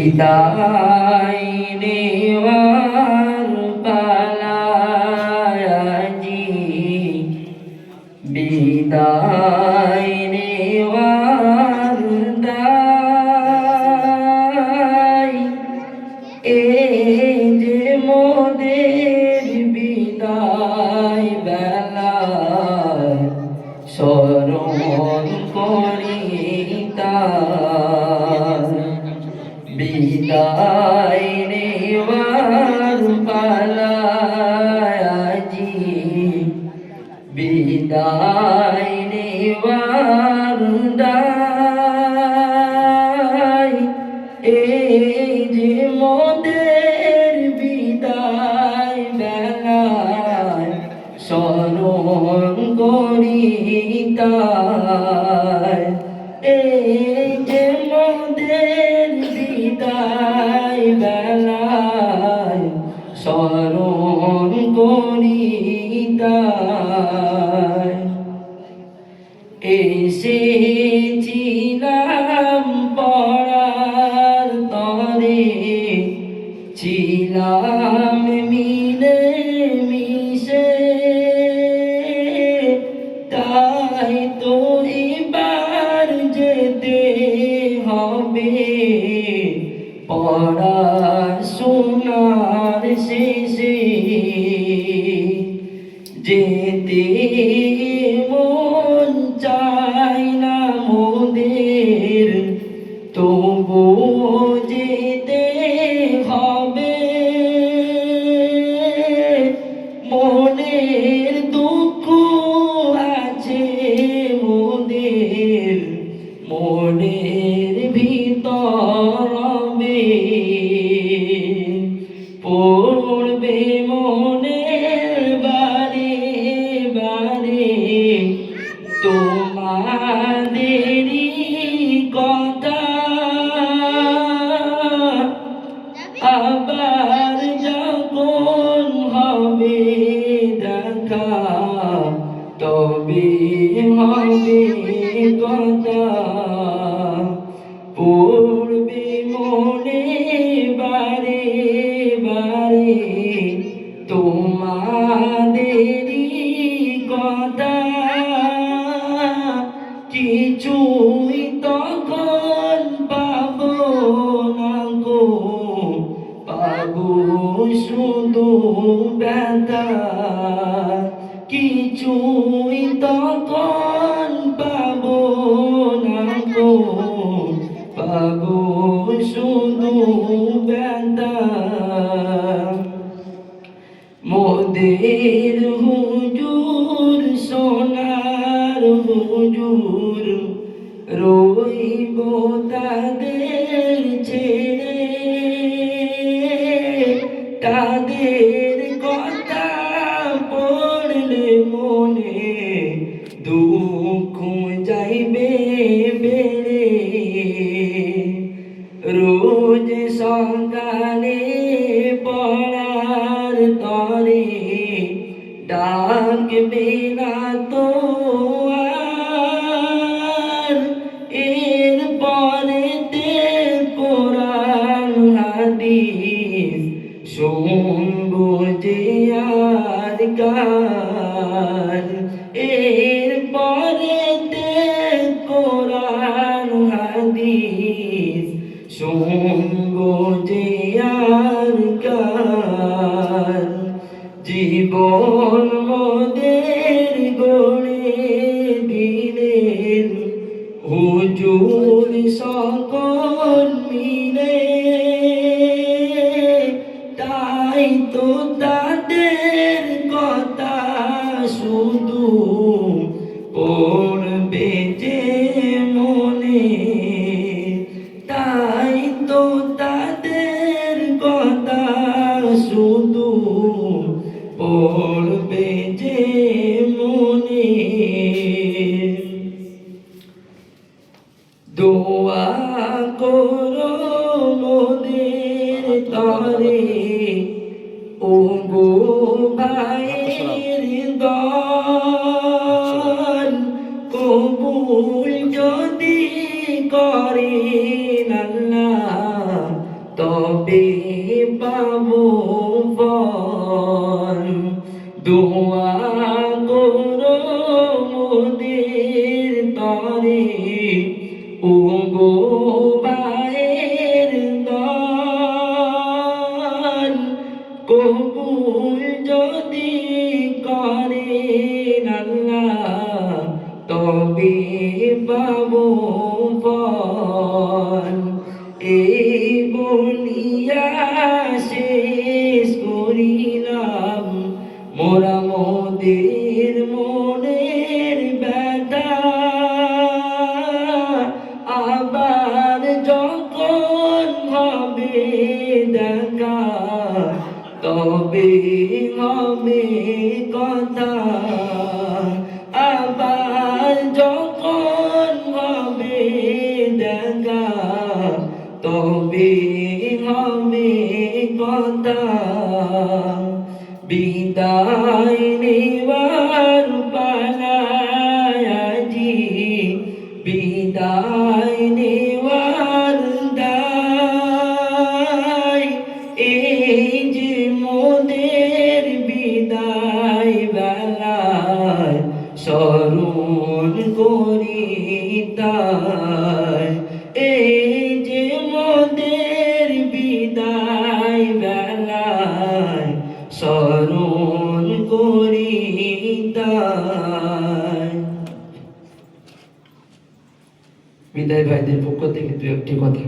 বিদায় নেওয়ার পালায়াজি বিদায় নেওয়ার দায় এ যে মোদের বিদায় বেলায় স্মরণ করি তার বিদায় নেওয়ার পালায়াজি বিদায় নেওয়ার দায় এই যে মোদের বিদায় বেলায় স্মরণ করি তার এই যে মোদের বিদায় বেলায় স্মরণ করি তার এসেছিলাম পড়ার তরে ছিলাম মিলে মিশে তাই তো এবার যেতে হবে পড়াশোনার শেষে যেতে মন চাই না মোদের তবু যেতে হবে মনের দুঃখ আছে মোদের মনের ভিতর পড়বে মনের বারে বারে তোমাদেরই কথা আবার যখন হবে দেখা তবে হবে কথা পড়বে মনে বারে বারে তোমাদেরই কথা কিছুই তখন পাবো না গো পাবো শুধু ব্যথা কিছুই তখন পাবো না গো পাবো শুধু ব্যথা মোদের হুজুর সোনার হুজুর রইব তাদের ছেড়ে তাদের কথা পড়লে মনে দুঃখ যাইবে বেড়ে রোজ সকালে পড়ার তরে ডাকবে না তো আর এর পরেতে কোরআন হাদিস শুনবো যে আর কার এর পরেতে কোরআন হাদিস শুনবো যে আর কার জীবন মোদের গড়ে দিলেন হুজুর সকল মিলে তাই তো তাদের কথা শুধু পড়বে যে মনে তাই তো তাদের কথা শুধু পড়বে যে মনে দোয়া করো মোদের তরে ও গো ভাইয়ের দল কবুল করেন আল্লাহ তবে পাবো ফল। দোয়া করো মোদের তরে ও গো বায়ের দল। কবুল যদি করেন আল্লাহ তবে পাবো ফল। এই বলিয়া শেষ করিলাম মোরা মোদের মনের ব্যথা। আবার যখন হবে দেখা তবে হবে কথা। আবার যখন হবে দেখা তবে হবে কথা। বিদায় নেওয়ার পালায় আজি, বিদায় নেওয়ার দায়। এই যে মোদের বিদায় বেলায় স্মরণ করি তাই। এই যে মোদের বিদায় বেলায় স্মরণ করি তাই। বিদায় ভাইদের পক্ষ থেকে দু একটি কথা।